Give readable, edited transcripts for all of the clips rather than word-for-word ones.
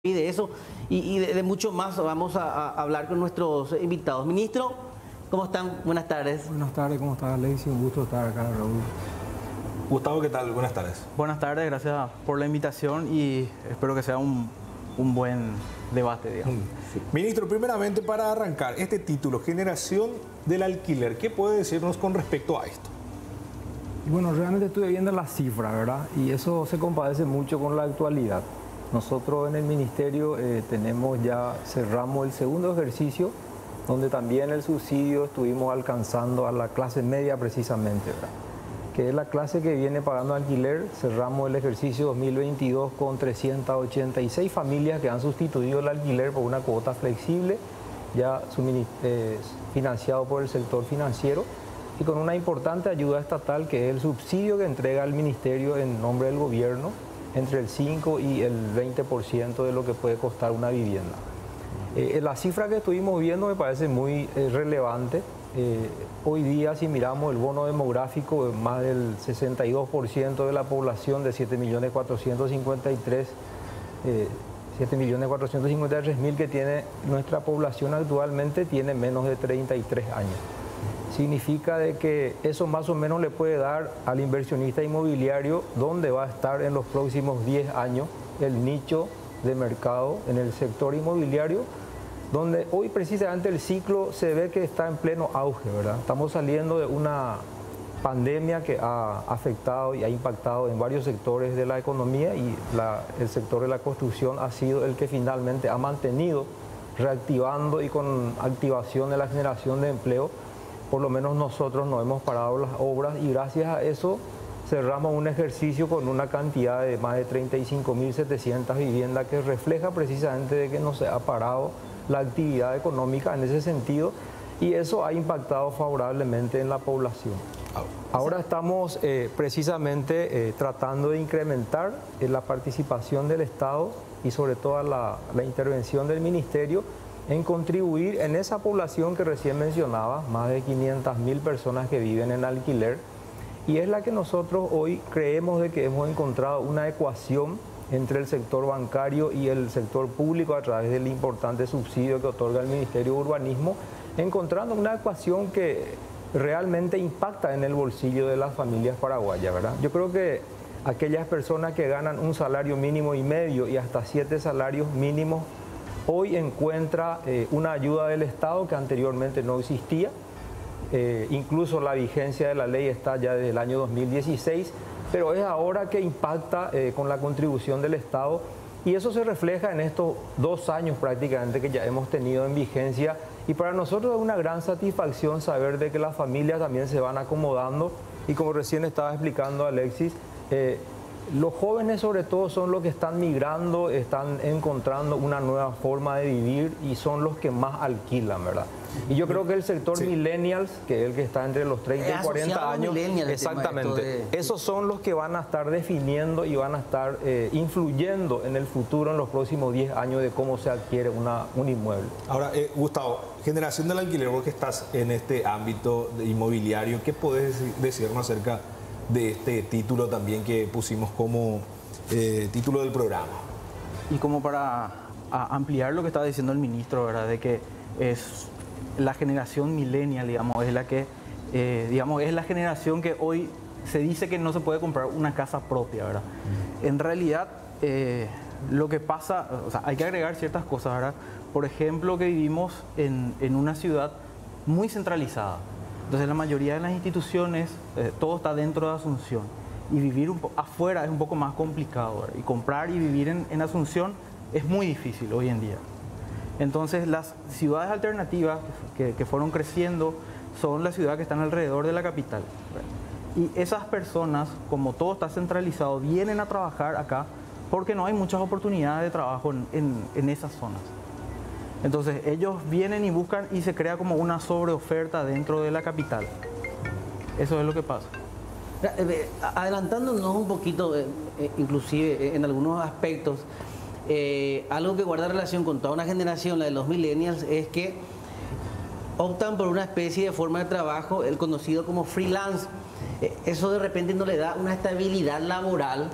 Y de eso y de mucho más vamos a hablar con nuestros invitados. Ministro, ¿cómo están? Buenas tardes. Buenas tardes, ¿cómo estás, Alexis? Un gusto estar acá, Raúl. Gustavo, ¿qué tal? Buenas tardes. Buenas tardes, gracias por la invitación y espero que sea un buen debate, digamos. Sí. Ministro, primeramente para arrancar, este título, Generación del Alquiler, ¿qué puede decirnos con respecto a esto? Bueno, realmente estuve viendo las cifras, ¿verdad? Y eso se compadece mucho con la actualidad. Nosotros en el Ministerio cerramos el segundo ejercicio, donde también el subsidio estuvimos alcanzando a la clase media precisamente, ¿verdad? Que es la clase que viene pagando alquiler. Cerramos el ejercicio 2022 con 386 familias que han sustituido el alquiler por una cuota flexible, ya financiado por el sector financiero, y con una importante ayuda estatal que es el subsidio que entrega el Ministerio en nombre del gobierno, entre el 5 y el 20% de lo que puede costar una vivienda. La cifra que estuvimos viendo me parece muy relevante. Hoy día, si miramos el bono demográfico, más del 62% de la población de 7.453.000 que tiene nuestra población actualmente, tiene menos de 33 años. Significa de que eso más o menos le puede dar al inversionista inmobiliario dónde va a estar en los próximos 10 años el nicho de mercado en el sector inmobiliario, donde hoy precisamente el ciclo se ve que está en pleno auge, ¿verdad? Estamos saliendo de una pandemia que ha afectado y ha impactado en varios sectores de la economía, y el sector de la construcción ha sido el que finalmente ha mantenido reactivando y con activación de la generación de empleo. Por lo menos nosotros no hemos parado las obras y gracias a eso cerramos un ejercicio con una cantidad de más de 35.700 viviendas que refleja precisamente de que no se ha parado la actividad económica en ese sentido, y eso ha impactado favorablemente en la población. Ahora estamos precisamente tratando de incrementar la participación del Estado y sobre todo la intervención del Ministerio en contribuir en esa población que recién mencionaba, más de 500.000 personas que viven en alquiler, y es la que nosotros hoy creemos de que hemos encontrado una ecuación entre el sector bancario y el sector público a través del importante subsidio que otorga el Ministerio de Urbanismo, encontrando una ecuación que realmente impacta en el bolsillo de las familias paraguayas, ¿verdad? Yo creo que aquellas personas que ganan un salario mínimo y medio y hasta 7 salarios mínimos hoy encuentra una ayuda del Estado que anteriormente no existía. Incluso la vigencia de la ley está ya desde el año 2016, pero es ahora que impacta con la contribución del Estado, y eso se refleja en estos 2 años prácticamente que ya hemos tenido en vigencia, y para nosotros es una gran satisfacción saber de que las familias también se van acomodando, y como recién estaba explicando Alexis, los jóvenes sobre todo son los que están migrando, están encontrando una nueva forma de vivir y son los que más alquilan, ¿verdad? Y yo creo que el sector millennials, que es el que está entre los 30 y 40 años, exactamente, esos son los que van a estar definiendo y van a estar influyendo en el futuro, en los próximos 10 años, de cómo se adquiere un inmueble. Ahora, Gustavo, Generación del Alquiler, vos que estás en este ámbito inmobiliario, ¿qué podés decirnos acerca de este título también que pusimos como título del programa? Y como para ampliar lo que estaba diciendo el ministro, ¿verdad? De que es la generación millennial, digamos, es la que, digamos, es la generación que hoy se dice que no se puede comprar una casa propia, ¿verdad? En realidad, lo que pasa, o sea, hay que agregar ciertas cosas, ¿verdad? Por ejemplo, que vivimos en una ciudad muy centralizada. Entonces la mayoría de las instituciones, todo está dentro de Asunción, y vivir afuera es un poco más complicado, ¿verdad? Y comprar y vivir en Asunción es muy difícil hoy en día. Entonces las ciudades alternativas que fueron creciendo son las ciudades que están alrededor de la capital, ¿verdad? Y esas personas, como todo está centralizado, vienen a trabajar acá porque no hay muchas oportunidades de trabajo en esas zonas. Entonces ellos vienen y buscan y se crea como una sobreoferta dentro de la capital. Eso es lo que pasa. Adelantándonos un poquito, inclusive en algunos aspectos, algo que guarda relación con toda una generación, la de los millennials, es que optan por una especie de forma de trabajo, el conocido como freelance. Eso de repente no le da una estabilidad laboral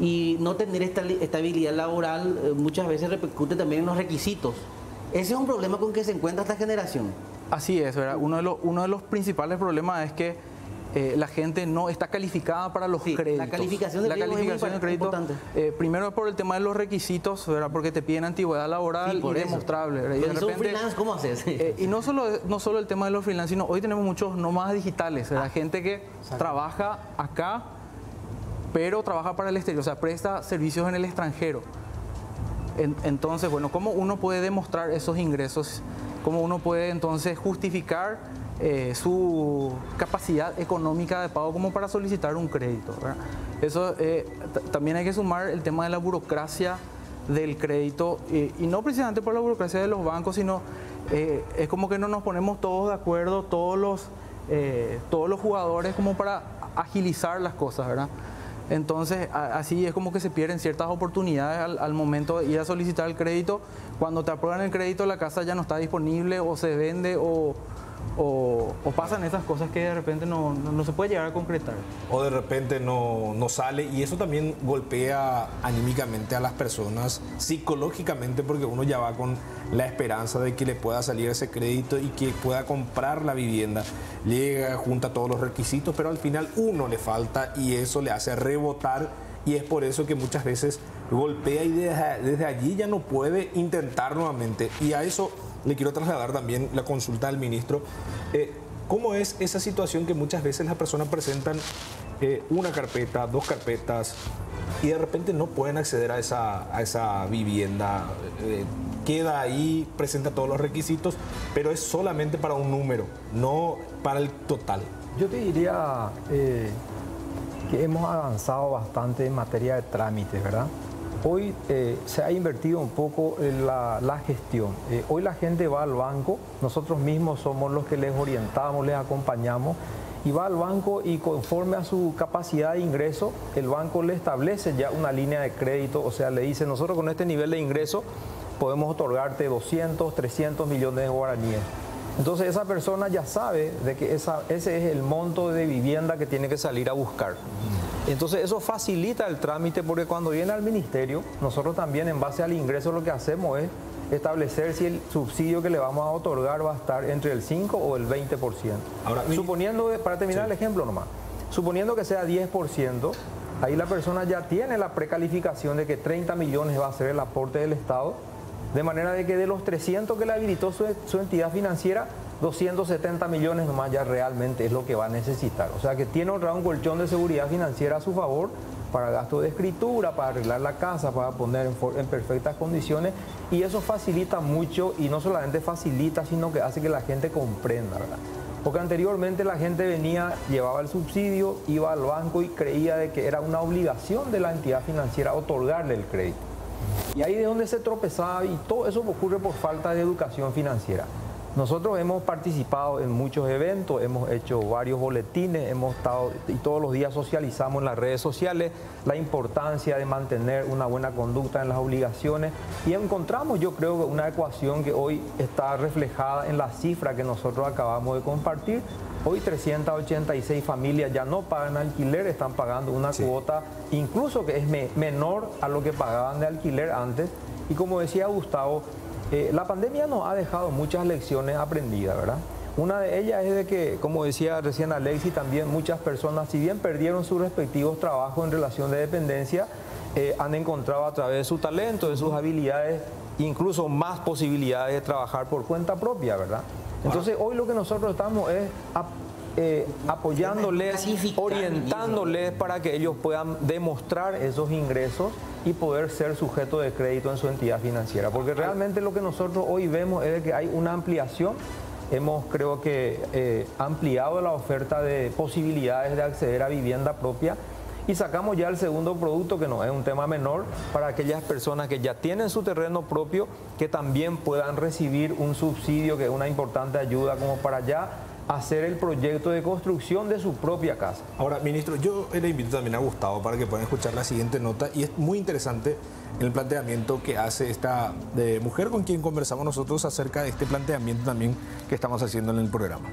y no tener estabilidad laboral muchas veces repercute también en los requisitos. Ese es un problema con que se encuentra esta generación. Así es, ¿verdad? Uno de los principales problemas es que la gente no está calificada para los créditos. La calificación del crédito, importante. Primero por el tema de los requisitos, ¿verdad? Porque te piden antigüedad laboral y demostrable, ¿verdad? Y de repente, freelance, ¿cómo haces? Y no solo el tema de los freelance, sino hoy tenemos muchos nómadas digitales, ¿verdad? Gente que trabaja acá, pero trabaja para el exterior, o sea, presta servicios en el extranjero. Entonces, bueno, ¿cómo uno puede demostrar esos ingresos? ¿Cómo uno puede entonces justificar su capacidad económica de pago como para solicitar un crédito, ¿verdad? Eso también hay que sumar el tema de la burocracia del crédito, y no precisamente por la burocracia de los bancos, sino es como que no nos ponemos todos de acuerdo, todos los jugadores, como para agilizar las cosas, ¿verdad? Entonces, así es como que se pierden ciertas oportunidades al momento de ir a solicitar el crédito. Cuando te aprueban el crédito, la casa ya no está disponible, o se vende, o pasan esas cosas que de repente no se puede llegar a concretar. O de repente no sale, y eso también golpea anímicamente a las personas, psicológicamente, porque uno ya va con la esperanza de que le pueda salir ese crédito y que pueda comprar la vivienda. Llega, junta todos los requisitos, pero al final uno le falta y eso le hace rebotar, y es por eso que muchas veces golpea y desde allí ya no puede intentar nuevamente. Y a eso le quiero trasladar también la consulta al ministro. ¿Cómo es esa situación que muchas veces las personas presentan una carpeta, 2 carpetas, y de repente no pueden acceder a esa vivienda? Queda ahí, presenta todos los requisitos, pero es solamente para un número, no para el total. Yo te diría que hemos avanzado bastante en materia de trámites, ¿verdad? Hoy se ha invertido un poco en la gestión. Hoy la gente va al banco, nosotros mismos somos los que les orientamos, les acompañamos, y va al banco y conforme a su capacidad de ingreso, el banco le establece ya una línea de crédito, o sea, le dice, nosotros con este nivel de ingreso podemos otorgarte 200, 300 millones de guaraníes. Entonces esa persona ya sabe de que ese es el monto de vivienda que tiene que salir a buscar. Entonces eso facilita el trámite, porque cuando viene al ministerio, nosotros también en base al ingreso lo que hacemos es establecer si el subsidio que le vamos a otorgar va a estar entre el 5 o el 20%. Ahora, suponiendo, para terminar el ejemplo nomás, suponiendo que sea 10%, ahí la persona ya tiene la precalificación de que 30 millones va a ser el aporte del Estado, de manera de que de los 300 que le habilitó su entidad financiera, 270 millones nomás ya realmente es lo que va a necesitar. O sea que tiene un colchón de seguridad financiera a su favor para gasto de escritura, para arreglar la casa, para poner en perfectas condiciones, y eso facilita mucho, y no solamente facilita, sino que hace que la gente comprenda, ¿verdad? Porque anteriormente la gente venía, llevaba el subsidio, iba al banco y creía de que era una obligación de la entidad financiera otorgarle el crédito. Y ahí de donde se tropezaba, y todo eso ocurre por falta de educación financiera. Nosotros hemos participado en muchos eventos, hemos hecho varios boletines, hemos estado y todos los días socializamos en las redes sociales la importancia de mantener una buena conducta en las obligaciones, y encontramos, yo creo, una ecuación que hoy está reflejada en la cifra que nosotros acabamos de compartir. Hoy 386 familias ya no pagan alquiler, están pagando una cuota incluso que es menor a lo que pagaban de alquiler antes. Y como decía Gustavo, la pandemia nos ha dejado muchas lecciones aprendidas, ¿verdad? Una de ellas es de que, como decía recién Alexis, también muchas personas, si bien perdieron sus respectivos trabajos en relación de dependencia, han encontrado a través de su talento, de sus habilidades, incluso más posibilidades de trabajar por cuenta propia, ¿verdad? Entonces hoy lo que nosotros estamos es apoyándoles, orientándoles para que ellos puedan demostrar esos ingresos y poder ser sujeto de crédito en su entidad financiera. Porque realmente lo que nosotros hoy vemos es de que hay una ampliación. Hemos, creo que, ampliado la oferta de posibilidades de acceder a vivienda propia, y sacamos ya el segundo producto, que no es un tema menor, para aquellas personas que ya tienen su terreno propio, que también puedan recibir un subsidio, que es una importante ayuda como para ya hacer el proyecto de construcción de su propia casa. Ahora, ministro, yo le invito también a Gustavo para que puedan escuchar la siguiente nota, y es muy interesante el planteamiento que hace esta mujer con quien conversamos nosotros acerca de este planteamiento también que estamos haciendo en el programa.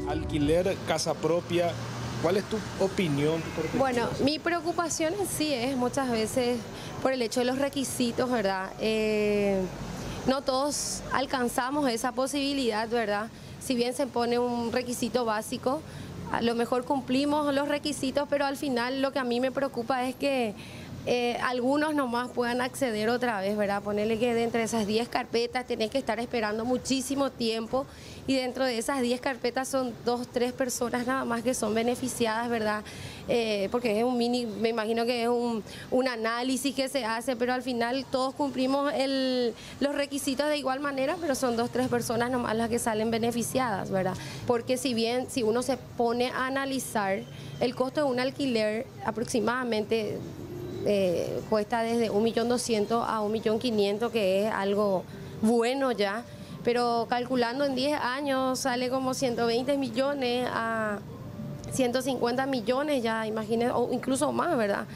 Alquiler, casa propia, ¿Cuál es tu opinión? Bueno, mi preocupación en sí es muchas veces por el hecho de los requisitos, ¿verdad? No todos alcanzamos esa posibilidad, ¿verdad? Si bien se pone un requisito básico, a lo mejor cumplimos los requisitos, pero al final lo que a mí me preocupa es que algunos nomás puedan acceder otra vez, ¿verdad? Ponerle que de entre esas 10 carpetas tenés que estar esperando muchísimo tiempo y dentro de esas 10 carpetas son 2, 3 personas nada más que son beneficiadas, ¿verdad? Porque es un me imagino que es un análisis que se hace, pero al final todos cumplimos los requisitos de igual manera, pero son 2, 3 personas nomás las que salen beneficiadas, ¿verdad? Porque si bien, si uno se pone a analizar, el costo de un alquiler aproximadamente cuesta desde 1.200.000 a 1.500.000, que es algo bueno ya, pero calculando en 10 años sale como 120 millones a 150 millones, ya imagínense, o incluso más, ¿verdad?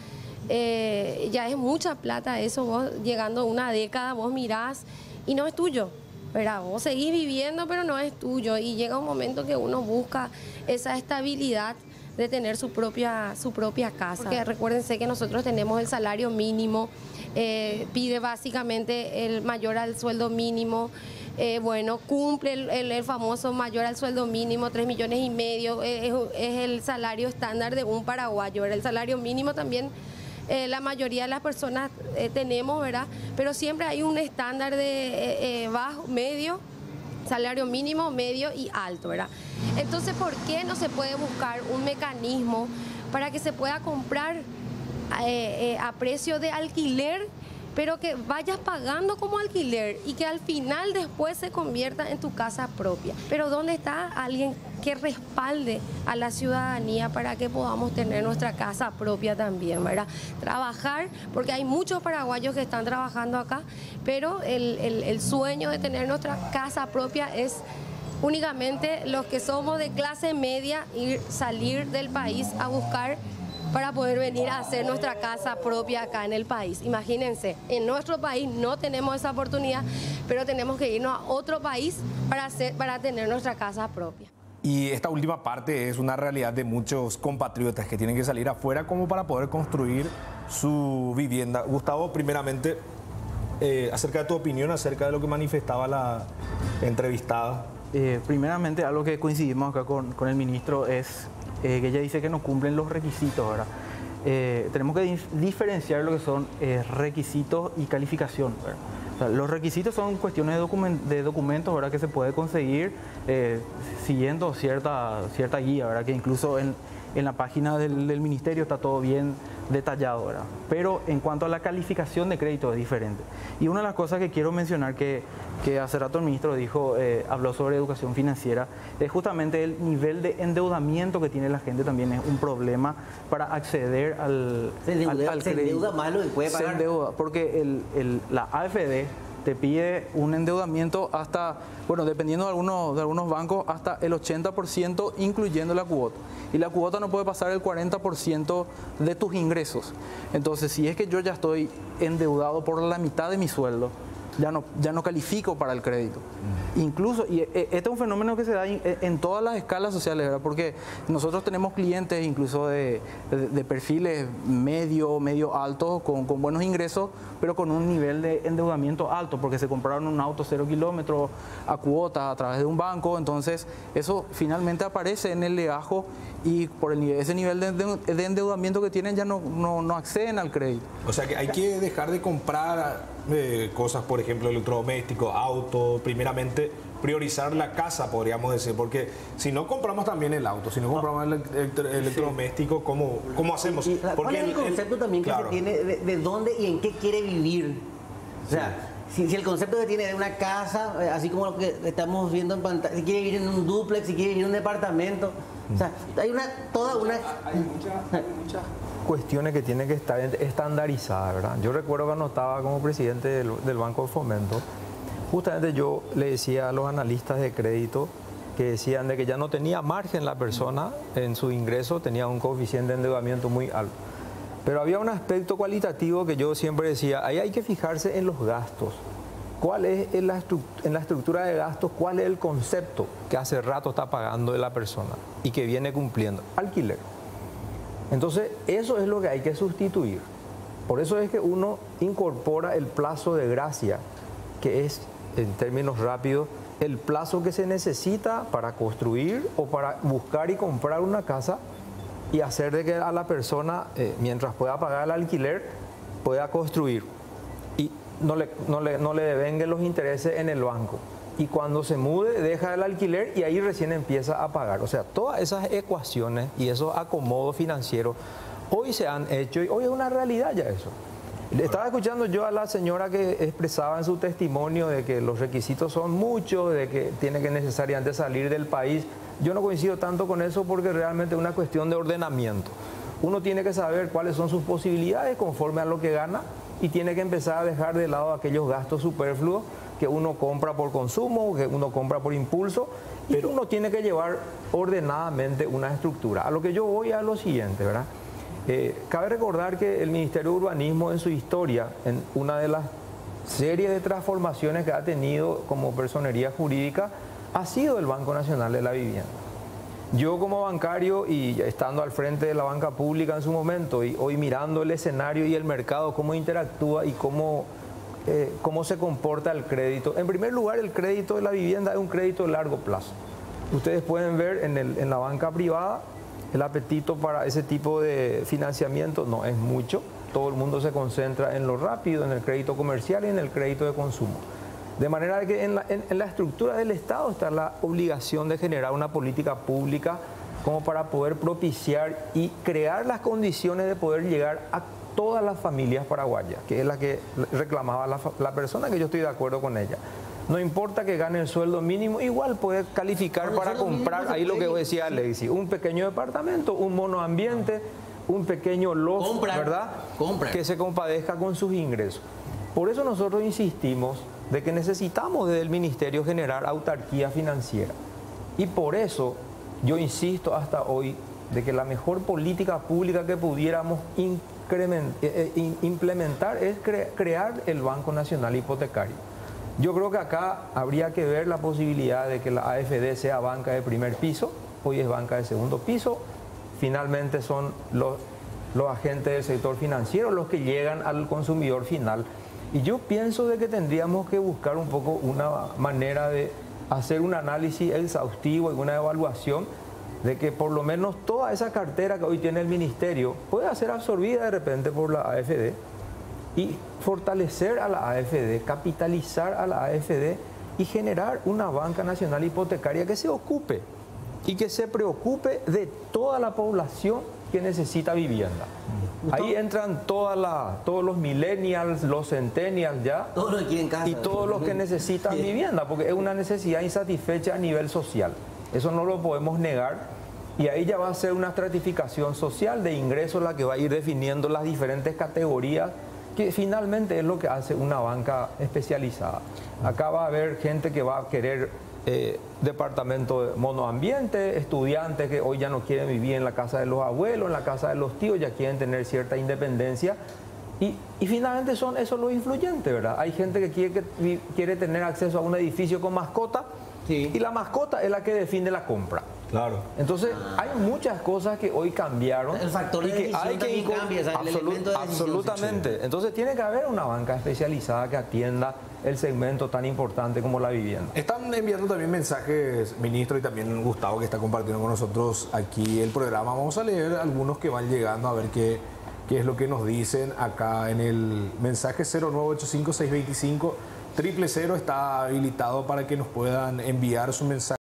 Ya es mucha plata eso, vos llegando a una década, vos mirás y no es tuyo, ¿verdad? Vos seguís viviendo, pero no es tuyo, y llega un momento que uno busca esa estabilidad de tener su propia casa. Porque recuérdense que nosotros tenemos el salario mínimo, pide básicamente el mayor al sueldo mínimo, bueno, cumple el famoso mayor al sueldo mínimo, 3,5 millones, es el salario estándar de un paraguayo, ¿verdad? El salario mínimo también la mayoría de las personas tenemos, ¿verdad? Pero siempre hay un estándar de bajo, medio, salario mínimo, medio y alto, ¿verdad? Entonces, ¿por qué no se puede buscar un mecanismo para que se pueda comprar a precio de alquiler, pero que vayas pagando como alquiler y que al final después se convierta en tu casa propia? Pero ¿dónde está alguien que respalde a la ciudadanía para que podamos tener nuestra casa propia también, ¿verdad? Trabajar, porque hay muchos paraguayos que están trabajando acá, pero el sueño de tener nuestra casa propia es únicamente los que somos de clase media, salir del país a buscar para poder venir a hacer nuestra casa propia acá en el país. Imagínense, en nuestro país no tenemos esa oportunidad, pero tenemos que irnos a otro país para tener nuestra casa propia. Y esta última parte es una realidad de muchos compatriotas que tienen que salir afuera como para poder construir su vivienda. Gustavo, primeramente, acerca de tu opinión, acerca de lo que manifestaba la entrevistada. Primeramente, algo que coincidimos acá con el ministro es que ella dice que no cumplen los requisitos, ¿verdad? Tenemos que diferenciar lo que son requisitos y calificación, ¿verdad? O sea, los requisitos son cuestiones de documentos, ¿verdad?, que se puede conseguir siguiendo cierta guía, ¿verdad?, que incluso en la página del ministerio está todo bien detallado, ¿verdad? Pero en cuanto a la calificación de crédito es diferente. Y una de las cosas que quiero mencionar que hace rato el ministro dijo, habló sobre educación financiera, es justamente el nivel de endeudamiento que tiene la gente también es un problema para acceder al crédito. Se endeuda más lo que puede pagar. Se endeuda, porque la AFD te pide un endeudamiento hasta, bueno, dependiendo de algunos bancos, hasta el 80%, incluyendo la cuota. Y la cuota no puede pasar el 40% de tus ingresos. Entonces, si es que yo ya estoy endeudado por la mitad de mi sueldo, ya no califico para el crédito. Incluso, y este es un fenómeno que se da en todas las escalas sociales, ¿verdad? Porque nosotros tenemos clientes incluso de perfiles medio altos, con buenos ingresos, pero con un nivel de endeudamiento alto, porque se compraron un auto 0 kilómetros a cuota a través de un banco. Entonces, eso finalmente aparece en el legajo y por ese nivel de endeudamiento que tienen ya no acceden al crédito. O sea que hay que dejar de comprar cosas, por ejemplo, electrodomésticos, auto, primeramente priorizar la casa, podríamos decir, porque si no compramos también el auto, si no compramos el electrodoméstico, ¿cómo hacemos? ¿Cuál es el concepto también que se tiene de dónde y en qué quiere vivir? O sea, si el concepto que tiene de una casa, así como lo que estamos viendo en pantalla, si quiere vivir en un dúplex, si quiere vivir en un departamento, o sea, hay muchas cuestiones que tienen que estar estandarizadas, ¿verdad? Yo recuerdo cuando estaba como presidente del Banco de Fomento, justamente yo le decía a los analistas de crédito que decían de que ya no tenía margen la persona en su ingreso, tenía un coeficiente de endeudamiento muy alto. Pero había un aspecto cualitativo que yo siempre decía, ahí hay que fijarse en los gastos. ¿Cuál es en la estructura de gastos, cuál es el concepto que hace rato está pagando de la persona y que viene cumpliendo? Alquiler. Entonces, eso es lo que hay que sustituir. Por eso es que uno incorpora el plazo de gracia, que es, en términos rápidos, el plazo que se necesita para construir o para buscar y comprar una casa y hacer de que a la persona, mientras pueda pagar el alquiler, pueda construir y no le devenguen los intereses en el banco. Y cuando se mude, deja el alquiler y ahí recién empieza a pagar. O sea, todas esas ecuaciones y esos acomodos financieros hoy se han hecho y hoy es una realidad ya eso. Estaba escuchando yo a la señora que expresaba en su testimonio de que los requisitos son muchos, de que tiene que necesariamente salir del país. Yo no coincido tanto con eso porque realmente es una cuestión de ordenamiento. Uno tiene que saber cuáles son sus posibilidades conforme a lo que gana y tiene que empezar a dejar de lado aquellos gastos superfluos que uno compra por consumo, que uno compra por impulso, y uno tiene que llevar ordenadamente una estructura. A lo que yo voy a lo siguiente, ¿verdad? Cabe recordar que el Ministerio de Urbanismo en su historia, en una de las series de transformaciones que ha tenido como personería jurídica, ha sido el Banco Nacional de la Vivienda. Yo como bancario y estando al frente de la banca pública en su momento y hoy mirando el escenario y el mercado, cómo interactúa y cómo se comporta el crédito. En primer lugar, el crédito de la vivienda es un crédito de largo plazo. Ustedes pueden ver en la banca privada el apetito para ese tipo de financiamiento no es mucho. Todo el mundo se concentra en lo rápido, en el crédito comercial y en el crédito de consumo. De manera que en la estructura del Estado está la obligación de generar una política pública como para poder propiciar y crear las condiciones de poder llegar a todas las familias paraguayas, que es la que reclamaba la persona, que yo estoy de acuerdo con ella. No importa que gane el sueldo mínimo, igual puede calificar para comprar, ahí lo que decía Alexis, un pequeño departamento, un monoambiente, un pequeño loft, ¿verdad? Que se compadezca con sus ingresos. Por eso nosotros insistimos de que necesitamos desde el Ministerio generar autarquía financiera. Y por eso yo insisto hasta hoy de que la mejor política pública que pudiéramos implementar es crear el Banco Nacional Hipotecario. Yo creo que acá habría que ver la posibilidad de que la AFD sea banca de primer piso, hoy es banca de segundo piso, finalmente son los agentes del sector financiero los que llegan al consumidor final. Y yo pienso de que tendríamos que buscar un poco una manera de hacer un análisis exhaustivo y una evaluación de que por lo menos toda esa cartera que hoy tiene el Ministerio pueda ser absorbida de repente por la AFD y fortalecer a la AFD, capitalizar a la AFD y generar una banca nacional hipotecaria que se ocupe y que se preocupe de toda la población que necesita vivienda. Ahí entran todos los millennials, los centennials ya, todos los que quieren casa, y todos los que necesitan vivienda, porque es una necesidad insatisfecha a nivel social. Eso no lo podemos negar. Y ahí ya va a ser una estratificación social de ingresos la que va a ir definiendo las diferentes categorías, que finalmente es lo que hace una banca especializada. Acá va a haber gente que va a querer departamento de monoambiente, estudiantes que hoy ya no quieren vivir en la casa de los abuelos, en la casa de los tíos, ya quieren tener cierta independencia. Y finalmente son esos los influyentes, ¿verdad? Hay gente que quiere tener acceso a un edificio con mascota, y la mascota es la que define la compra. Claro. Entonces, hay muchas cosas que hoy cambiaron. El factor de decisión hay que cambia, el elemento de decisión. Absolutamente. Entonces, tiene que haber una banca especializada que atienda el segmento tan importante como la vivienda. Están enviando también mensajes, ministro, y también Gustavo, que está compartiendo con nosotros aquí el programa. Vamos a leer algunos que van llegando a ver qué es lo que nos dicen acá en el mensaje 0985-625-000. Está habilitado para que nos puedan enviar su mensaje.